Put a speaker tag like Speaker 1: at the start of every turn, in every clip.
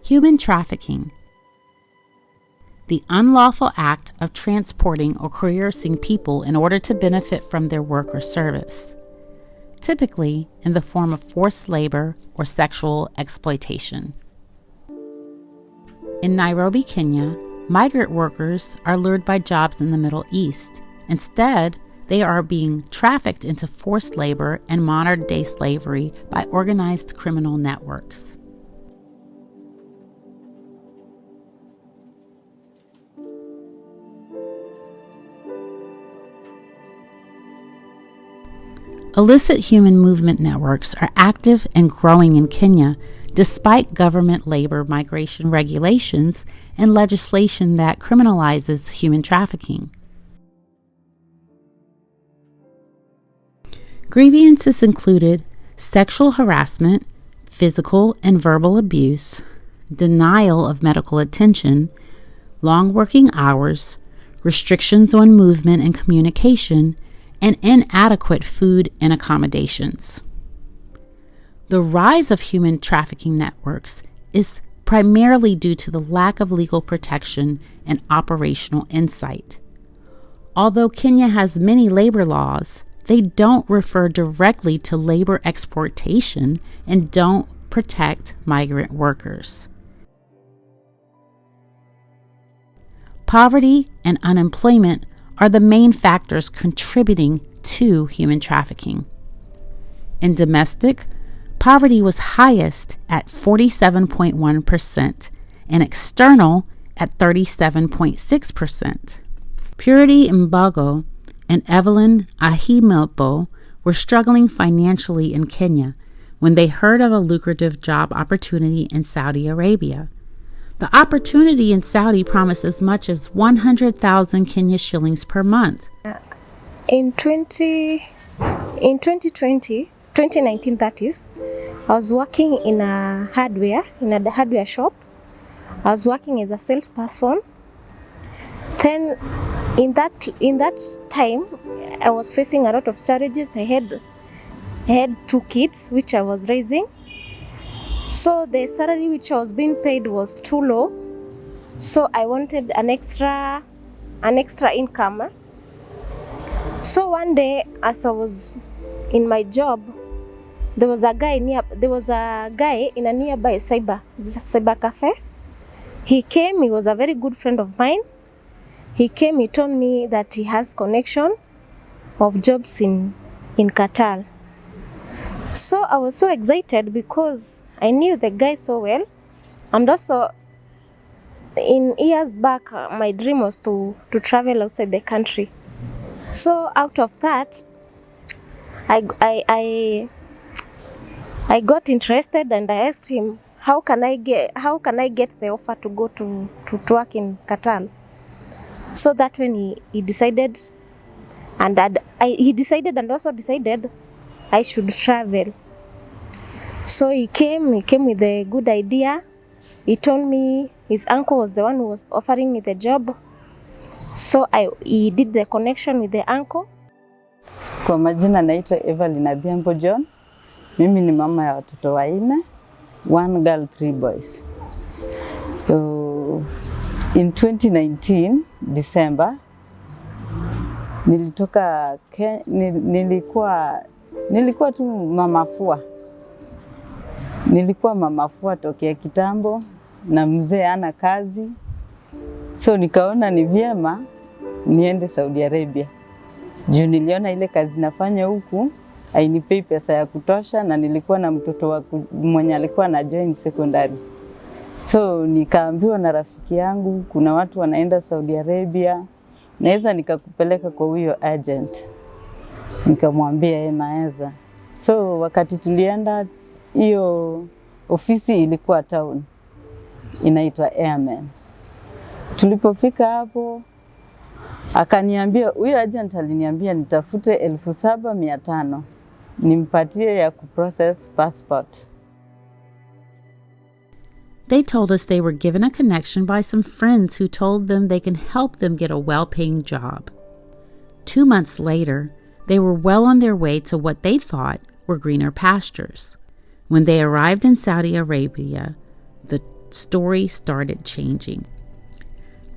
Speaker 1: Human trafficking. The unlawful act of transporting or coercing people in order to benefit from their work or service, typically in the form of forced labor or sexual exploitation. In Nairobi, Kenya, migrant workers are lured by jobs in the Middle East. Instead, they are being trafficked into forced labor and modern-day slavery by organized criminal networks. Illicit human movement networks are active and growing in Kenya, despite government labor migration regulations and legislation that criminalizes human trafficking. Grievances included sexual harassment, physical and verbal abuse, denial of medical attention, long working hours, restrictions on movement and communication, and inadequate food and accommodations. The rise of human trafficking networks is primarily due to the lack of legal protection and operational insight. Although Kenya has many labor laws, they don't refer directly to labor exploitation and don't protect migrant workers. Poverty and unemployment are the main factors contributing to human trafficking. In domestic, poverty was highest at 47.1% and external at 37.6%. Purity Mbago and Evelyn Ahimebo were struggling financially in Kenya when they heard of a lucrative job opportunity in Saudi Arabia. The opportunity in Saudi promised as much as 100,000 Kenya shillings per month.
Speaker 2: In 2019 that is, I was working in a hardware shop. I was working as a salesperson. Then in that time, I was facing a lot of challenges. I had 2 kids which I was raising. So the salary which I was being paid was too low. So I wanted an extra income. So one day, as I was in my job, there was a guy in a nearby cyber cafe. He came. He was a very good friend of mine. He came. He told me that he has connection of jobs in Qatar. So I was so excited because I knew the guy so well, and also in years back, my dream was to travel outside the country. So out of that, I got interested, and I asked him, how can I get the offer to go to work in Qatar? So that when he decided, and he decided and also decided I should travel. So he came with a good idea. He told me his uncle was the one who was offering me the job. So he did the connection with the uncle.
Speaker 3: Kwa majina naitwa Evelyn Adhiambo John. Mimi ni mama ya watoto 4, 1 girl, 3 boys. So in 2019 December nilitoka nilikuwa tu mamafua. Nilikuwa mamafua tokea kitambo na mzee ana kazi. So nikaona ni vyema niende Saudi Arabia. Juu niliona ile kazi nafanya huku hainipei pesa ya kutosha, na nilikuwa na mtoto mwenye alikuwa na join secondary. So nikaambiwa na rafiki yangu kuna watu wanaenda Saudi Arabia, naweza nikakupeleka kwa huyo agent. Nikamwambia yeye naweza. So wakati tulienda, hiyo ofisi ilikuwa town, inaitwa Airman. Tulipofika hapo, akaniambia, huyo agent aliniambia nitafute 7,500 nimpatie ya kuprocess passport.
Speaker 1: They told us they were given a connection by some friends who told them they can help them get a well-paying job. 2 months later, they were well on their way to what they thought were greener pastures. When they arrived in Saudi Arabia, the story started changing.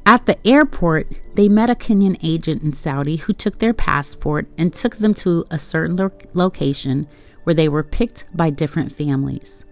Speaker 1: At the airport, they met a Kenyan agent in Saudi who took their passport and took them to a certain location where they were picked by different families.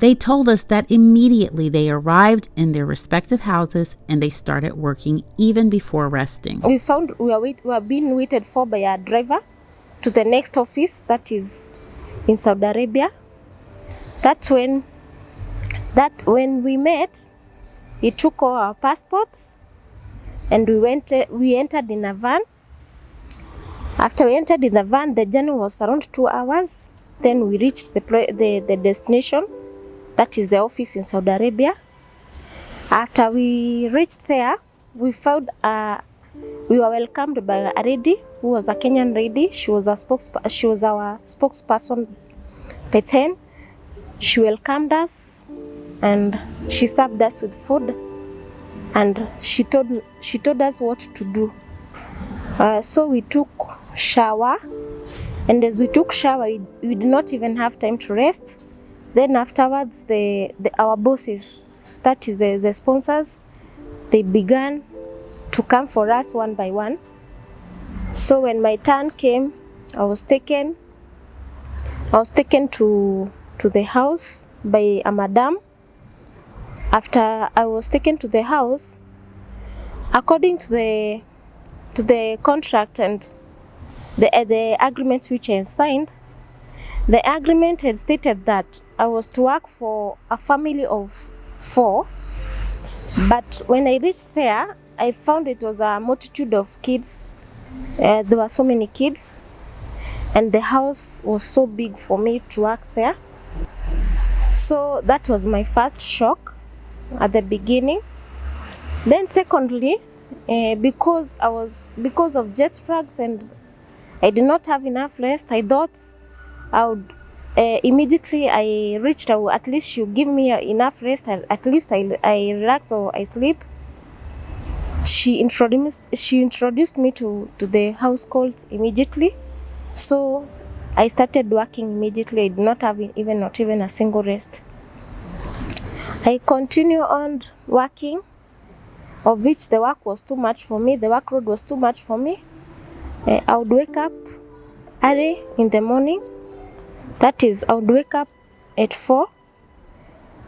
Speaker 1: They told us that immediately they arrived in their respective houses and they started working even before resting.
Speaker 2: We found we were being waited for by a driver to the next office that is in Saudi Arabia. That's when we met. He took all our passports and we entered in a van. After we entered in the van, the journey was around 2 hours. Then we reached the destination, that is the office in Saudi Arabia. After we reached there, we found we were welcomed by a lady who was a Kenyan lady. She was our spokesperson. But then she welcomed us and she served us with food, and she told us what to do. So we took shower, and as we took shower, we did not even have time to rest. Then afterwards, our bosses, that is the sponsors, they began to come for us one by one. So when my turn came, I was taken to the house by a madam. After I was taken to the house, according to the contract and the agreement which I signed, the agreement had stated that I was to work for a family of 4. But when I reached there, I found it was a multitude of kids. There were so many kids, and the house was so big for me to work there. So that was my first shock at the beginning. Then secondly, because of jet frags and I did not have enough rest, I thought I would immediately I reached out, at least she'll give me enough rest, at least I relax or I sleep. She introduced me to the house calls immediately. So I started working immediately. I did not have not even a single rest. I continue on working, of which the work was too much for me. The workload was too much for me. I would wake up early in the morning. That is, I would wake up at 4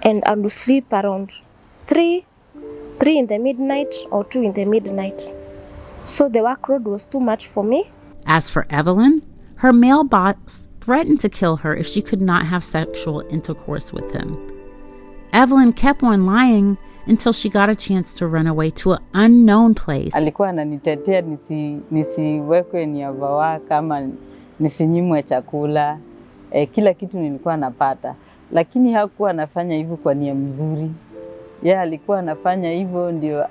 Speaker 2: and I would sleep around 3 in the midnight or 2 in the midnight. So the workload was too much for me.
Speaker 1: As for Evelyn, her male boss threatened to kill her if she could not have sexual intercourse with him. Evelyn kept on lying until she got a chance to run away to an unknown place.
Speaker 3: Alikuwa ananitetea nisiwekwe niavawa kama nisinyimwe chakula. Kila kitu nilikuwa napata. Lakini hakuwa anafanya hivyo kwa nia mzuri. Yeye alikuwa anafanya hivyo ndio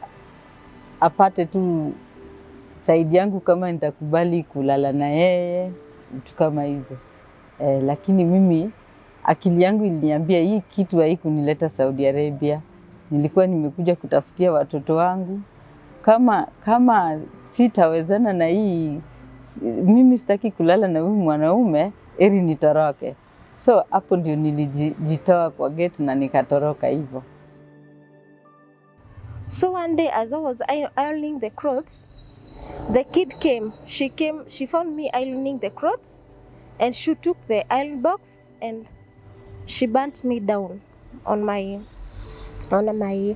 Speaker 3: apate tu saidi yangu kama nitakubali kulala na yeye, vitu kama hizo. Lakini mimi akili yangu iliniambia hii kitu haikunileta Saudi Arabia. Nilikuwa nimekuja kutafutia watoto wangu. Kama sitawezana na hii, mimi sitaki kulala na huyu mwanaume, eri nitoroke. So hapo ndio nilijitoa kwa gate na nikatoroka hivyo.
Speaker 2: So one day as I was ironing the clothes, the kid came. She found me ironing the clothes, and she took the iron box and she burnt me down on my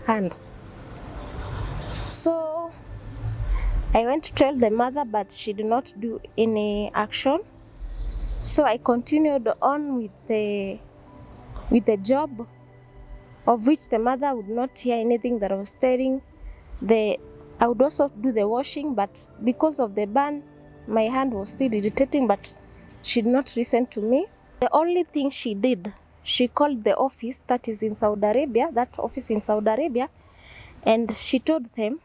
Speaker 2: hand. So I went to tell the mother, but she did not do any action. So I continued on with the job, of which the mother would not hear anything that I was telling. I would also do the washing, but because of the burn, my hand was still irritating, but she did not listen to me. The only thing she did, she called the office that is in Saudi Arabia, and she told them,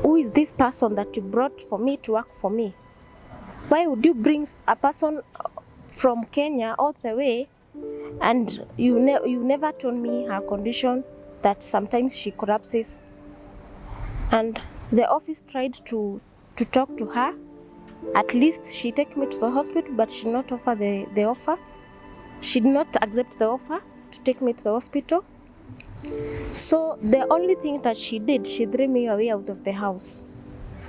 Speaker 2: who is this person that you brought for me to work for me? Why would you bring a person from Kenya all the way, and you never told me her condition, that sometimes she collapses? And the office tried to talk to her. At least she take me to the hospital, but she did not offer the offer. She did not accept the offer to to take me to the hospital. So the only thing that she did, she threw me away out of the house.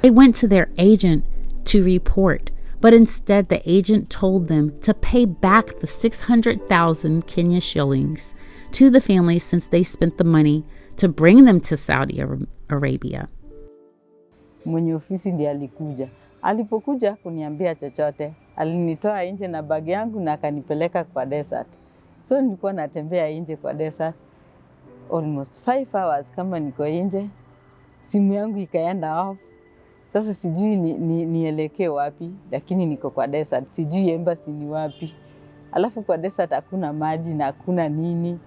Speaker 1: They went to their agent to report, but instead the agent told them to pay back the 600,000 Kenya shillings to the family since they spent the money to bring them to Saudi Arabia.
Speaker 3: Mwenye ofisi ndiye alikuja. Alipokuja kuniambia chochote, alinitoa nje na bagi yangu na akanipeleka kwa desert. So nilikuwa natembea nje kwa desert almost 5 hours kama niko nje. Simu yangu ikaenda off. Sasa sijui nielekee wapi, lakini niko kwa desert. Sijui embassy ni wapi. Alafu kwa desert hakuna maji na hakuna nini.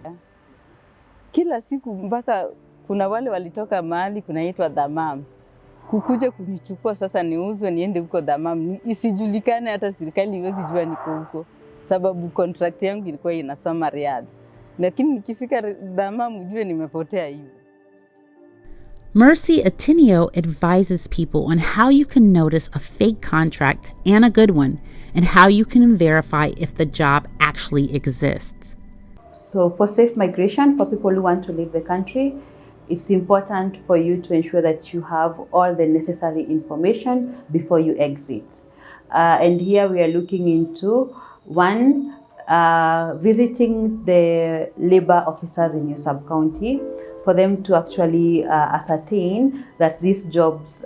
Speaker 3: Kila siku mpaka kuna wale walitoka mahali kunaitwa Damam. Kukuja kunichukua sasa niuzwe niende huko Damam. Isijulikane hata serikali iwezi jua niko huko. Sababu contract yangu ilikuwa inasoma Riyadh. Lakini nikifika Damam ujue nimepotea hivi.
Speaker 1: Mercy Atenio advises people on how you can notice a fake contract and a good one, and how you can verify if the job actually exists.
Speaker 4: So for safe migration, for people who want to leave the country, it's important for you to ensure that you have all the necessary information before you exit. And here we are looking into one, visiting the labor officers in your sub-county for them to actually ascertain that these jobs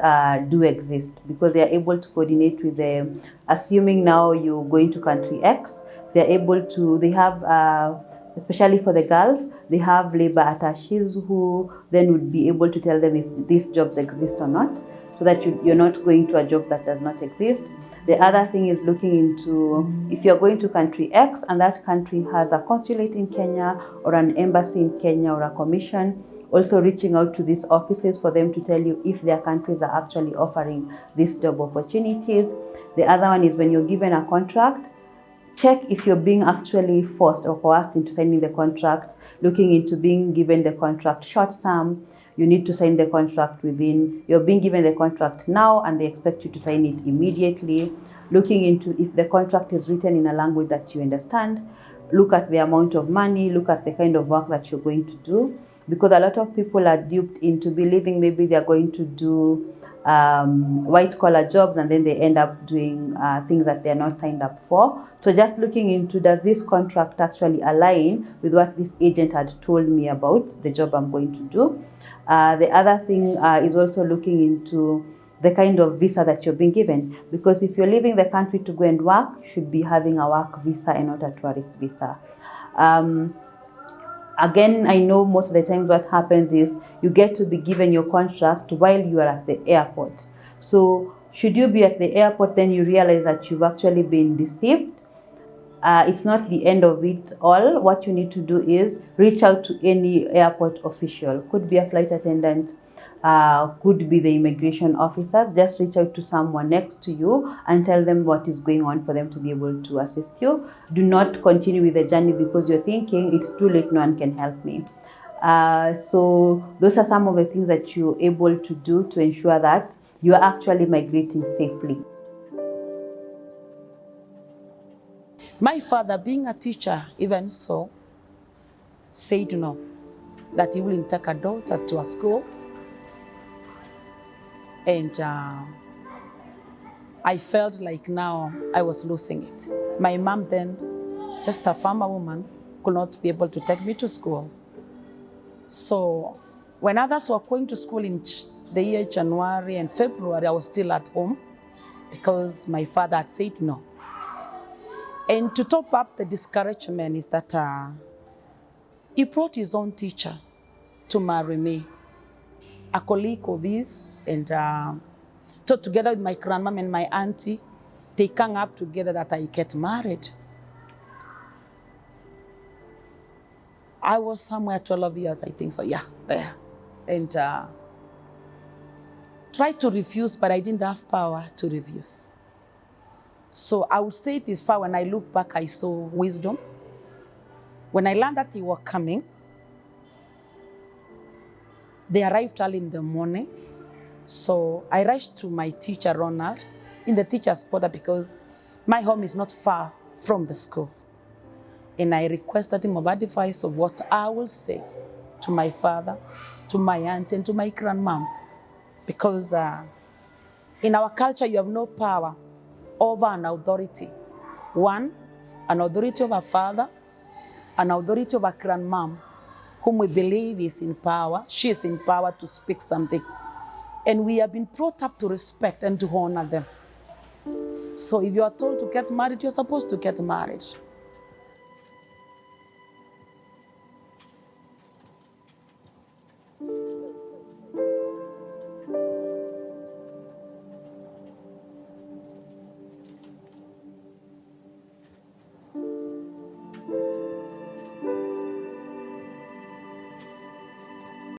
Speaker 4: do exist, because they are able to coordinate with them. Assuming now you're going to country X, they're able to, they have, especially for the Gulf, they have labor attaches who then would be able to tell them if these jobs exist or not, so that you're not going to a job that does not exist. The other thing is looking into if you're going to country X and that country has a consulate in Kenya or an embassy in Kenya or a commission, also reaching out to these offices for them to tell you if their countries are actually offering these job opportunities. The other one is when you're given a contract, check if you're being actually forced or coerced into signing the contract, looking into being given the contract short term. You need to sign the contract within, you're being given the contract now and they expect you to sign it immediately. Looking into if the contract is written in a language that you understand. Look at the amount of money, look at the kind of work that you're going to do. Because a lot of people are duped into believing maybe they're going to do white collar jobs and then they end up doing things that they're not signed up for. So just looking into, does this contract actually align with what this agent had told me about the job I'm going to do? The other thing is also looking into the kind of visa that you're being given. Because if you're leaving the country to go and work, you should be having a work visa and not a tourist visa. Again, I know most of the times what happens is you get to be given your contract while you are at the airport. So should you be at the airport, then you realize that you've actually been deceived. It's not the end of it all. What you need to do is reach out to any airport official. Could be a flight attendant, could be the immigration officers. Just reach out to someone next to you and tell them what is going on for them to be able to assist you. Do not continue with the journey because you're thinking it's too late, no one can help me. So those are some of the things that you're able to do to ensure that you are actually migrating safely.
Speaker 5: My father, being a teacher, even so, said no, that he wouldn't take a daughter to a school. And I felt like now I was losing it. My mom then, just a farmer woman, could not be able to take me to school. So when others were going to school in the year January and February, I was still at home because my father had said no. And to top up the discouragement is that he brought his own teacher to marry me, a colleague of his, and so together with my grandmom and my auntie, they came up together that I get married. I was somewhere 12 years, I think so, yeah, there. And tried to refuse, but I didn't have power to refuse. So I would say this far, when I look back, I saw wisdom. When I learned that they were coming, they arrived early in the morning. So I rushed to my teacher, Ronald, in the teacher's quarter because my home is not far from the school. And I requested him of advice of what I will say to my father, to my aunt, and to my grandmom. Because in our culture, you have no power over an authority. One, an authority of a father, an authority of a grandmom, whom we believe is in power. She is in power to speak something. And we have been brought up to respect and to honor them. So if you are told to get married, you're supposed to get married.